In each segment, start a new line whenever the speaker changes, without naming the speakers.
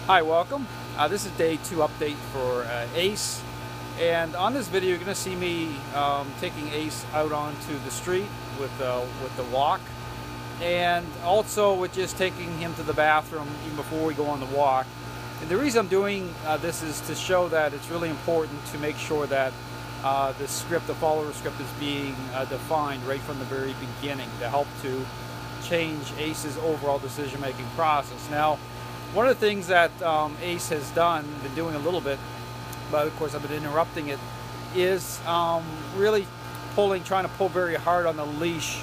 Hi, welcome. This is day 2 update for Ace, and on this video you're going to see me taking Ace out onto the street with the walk, and also with just taking him to the bathroom even before we go on the walk. And the reason I'm doing this is to show that it's really important to make sure that the script, the follower script, is being defined right from the very beginning to help to change Ace's overall decision-making process. Now, one of the things that Ace has done, been doing a little bit, but of course I've been interrupting it, is really trying to pull very hard on the leash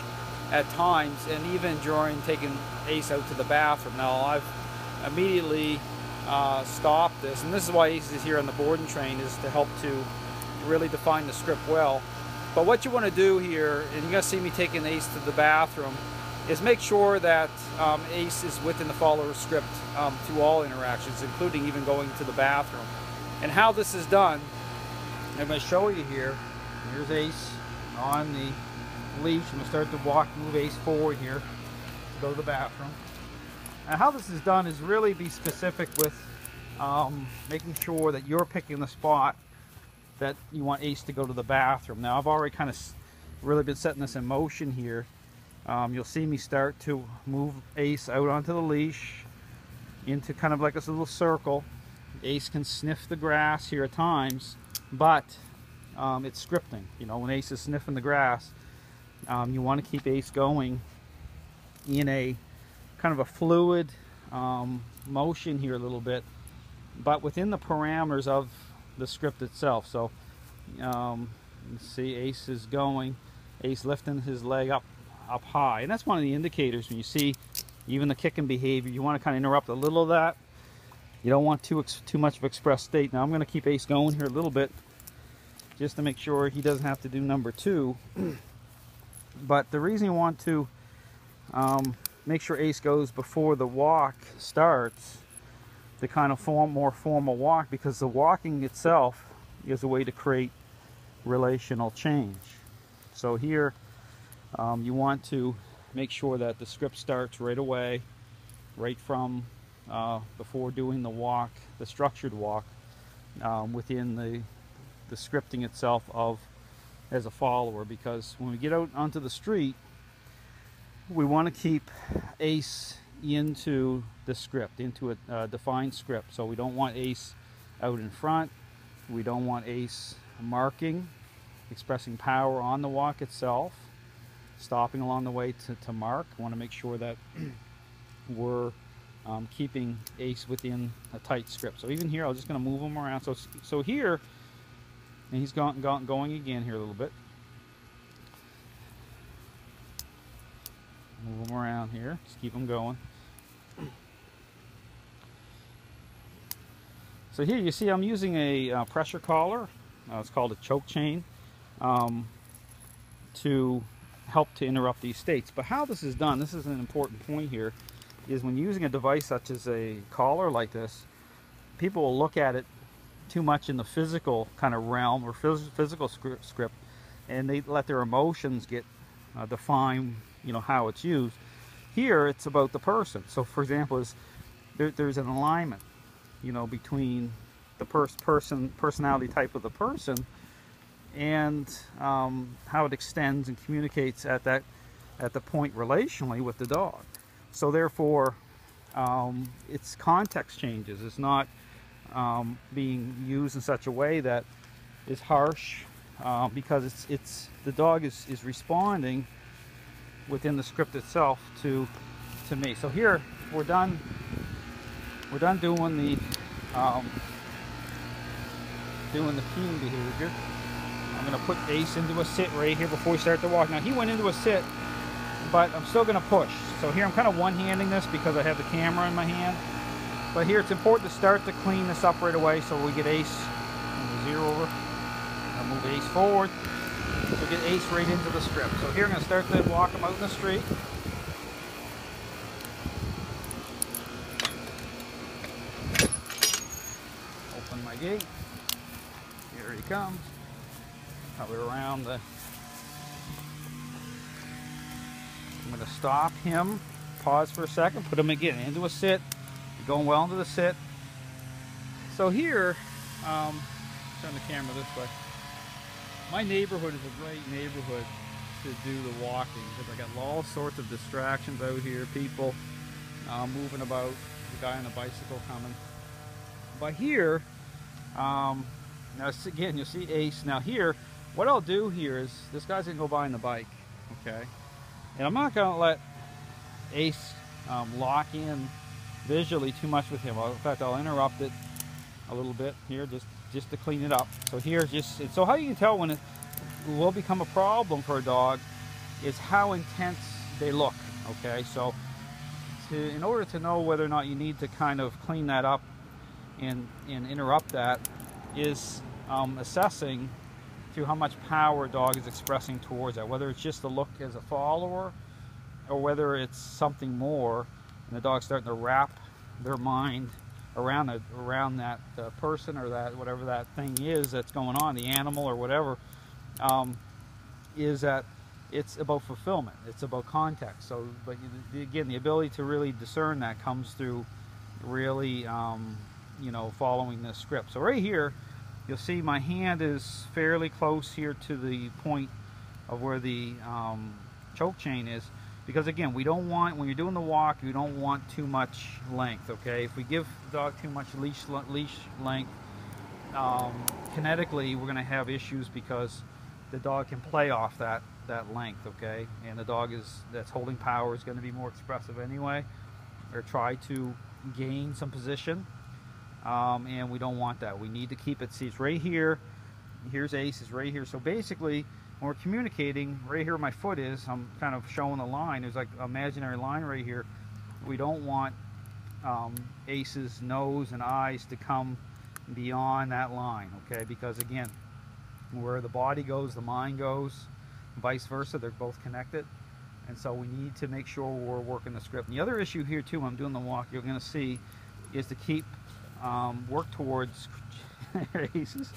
at times, and even during taking Ace out to the bathroom. Now I've immediately stopped this, and this is why Ace is here on the board and train, is to help to really define the script well. But what you want to do here, and you're going to see me taking Ace to the bathroom, is make sure that Ace is within the follower script through all interactions, including even going to the bathroom. And how this is done, I'm going to show you here. Here's Ace on the leash. I'm going to start to walk, move Ace forward here, go to the bathroom. And how this is done is really be specific with making sure that you're picking the spot that you want Ace to go to the bathroom. Now I've already kind of really been setting this in motion here. You'll see me start to move Ace out onto the leash into kind of like this little circle. Ace can sniff the grass here at times, but it's scripting. You know, when Ace is sniffing the grass, you want to keep Ace going in a kind of a fluid motion here a little bit, but within the parameters of the script itself. So let's see, Ace is going, Ace lifting his leg up high, and that's one of the indicators when you see even the kicking behavior. You want to kind of interrupt a little of that. You don't want too much of express state. Now I'm going to keep Ace going here a little bit just to make sure he doesn't have to do number 2. But the reason you want to make sure Ace goes before the walk starts, the kind of more formal walk, because the walking itself is a way to create relational change. So here you want to make sure that the script starts right away, right from before doing the walk, the structured walk, within the scripting itself of as a follower. Because when we get out onto the street, we want to keep Ace into the script, into a defined script. So we don't want Ace out in front. We don't want Ace marking, expressing power on the walk itself, stopping along the way to mark. I want to make sure that we're keeping Ace within a tight script. So even here, I'm just going to move him around. So here, and he's going again here a little bit. Move him around here. Just keep him going. So here you see I'm using a pressure collar. It's called a choke chain to help to interrupt these states. But how this is done, this is an important point here, is when using a device such as a collar like this, people will look at it too much in the physical kind of realm or physical script, and they let their emotions get define, you know, how it's used. Here it's about the person. So for example, there's an alignment, you know, between the personality type of the person and how it extends and communicates at the point relationally with the dog. So therefore its context changes. It's not being used in such a way that is harsh, because it's the dog is responding within the script itself to me. So here we're done doing the peeing behavior. I'm going to put Ace into a sit right here before we start the walk. Now he went into a sit, but I'm still going to push. So here I'm kind of one-handing this because I have the camera in my hand. But here it's important to start to clean this up right away so we get Ace, zero over. I'll move Ace forward. So get Ace right into the script. So here I'm going to start to walk him out in the street. Open my gate. Here he comes. Probably around the... I'm going to stop him, pause for a second, put him again into a sit. You're going well into the sit. So here, turn the camera this way. My neighborhood is a great neighborhood to do the walking because I got all sorts of distractions out here, people moving about, the guy on a bicycle coming. But here, now again, you'll see Ace. Now here, what I'll do here is, this guy's gonna go by on the bike, okay? And I'm not gonna let Ace lock in visually too much with him. In fact, I'll interrupt it a little bit here just to clean it up. So here, so how you can tell when it will become a problem for a dog is how intense they look, okay? So in order to know whether or not you need to kind of clean that up and interrupt that is assessing through how much power a dog is expressing towards that, whether it's just a look as a follower or whether it's something more, and the dog's starting to wrap their mind around that person or that whatever that thing is that's going on, the animal or whatever, is that it's about fulfillment, it's about context. So, but again, the ability to really discern that comes through really, following this script. So right here, you'll see my hand is fairly close here to the point of where the choke chain is, because again, we don't want, when you're doing the walk, you don't want too much length, okay? If we give the dog too much leash length, kinetically, we're going to have issues because the dog can play off that length, okay? And the dog that's holding power is going to be more expressive anyway, or try to gain some position, and we don't want that. We need to keep it. See, it's right here. Here's Ace is right here. So basically, when we're communicating, right here where my foot is, I'm kind of showing the line. There's like an imaginary line right here. We don't want Ace's nose and eyes to come beyond that line, okay? Because again, where the body goes, the mind goes, vice versa. They're both connected, and so we need to make sure we're working the script. And the other issue here too, when I'm doing the walk, you're going to see, is to keep work towards Ace is,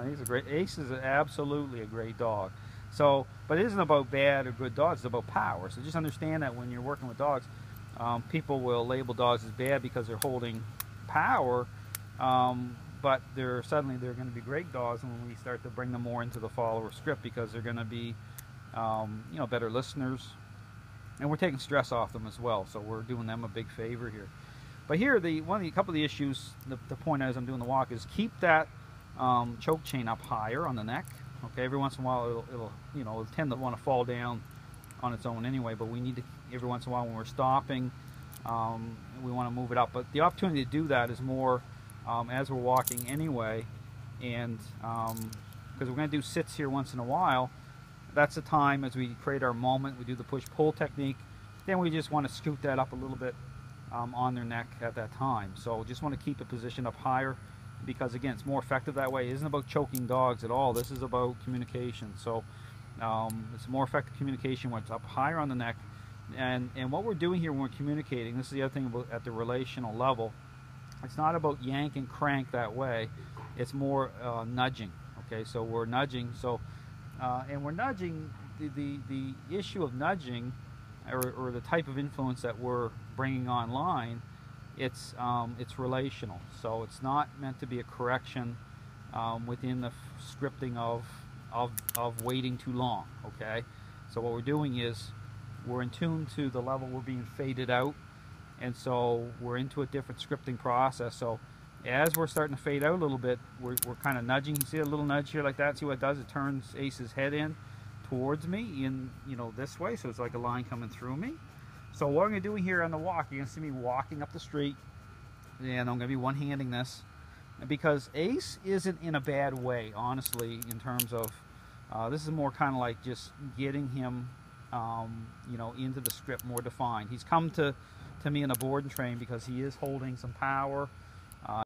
he's a great, Ace is absolutely a great dog. So, but it isn't about bad or good dogs, it's about power. So just understand that when you're working with dogs, people will label dogs as bad because they're holding power, but they're going to be great dogs when we start to bring them more into the follower script, because they're going to be better listeners, and we're taking stress off them as well. So we're doing them a big favor here. But here, a couple of the issues, the point as I'm doing the walk is keep that choke chain up higher on the neck. Okay, every once in a while it'll tend to want to fall down on its own anyway, but we need to, every once in a while when we're stopping, we want to move it up. But the opportunity to do that is more as we're walking anyway, and because we're going to do sits here once in a while, that's the time as we create our moment, we do the push-pull technique, then we just want to scoot that up a little bit on their neck at that time. So just want to keep it positioned up higher, because again, it's more effective that way. It isn't about choking dogs at all. This is about communication. So it's more effective communication when it's up higher on the neck. And what we're doing here when we're communicating, this is the other thing about at the relational level, it's not about yank and crank that way. It's more nudging. Okay, so we're nudging. So and we're nudging. The issue of nudging, or the type of influence that we're bringing online, it's relational. So it's not meant to be a correction within the scripting of waiting too long. Okay, so what we're doing is we're in tune to the level we're being faded out, and so we're into a different scripting process. So as we're starting to fade out a little bit, we're kind of nudging. You see a little nudge here like that? See what it does? It turns Ace's head in towards me in this way, so it's like a line coming through me. So what I'm going to do here on the walk, you're going to see me walking up the street, and I'm going to be one-handing this, because Ace isn't in a bad way, honestly, in terms of this is more kind of like just getting him into the script more defined. He's come to me in a board and train because he is holding some power,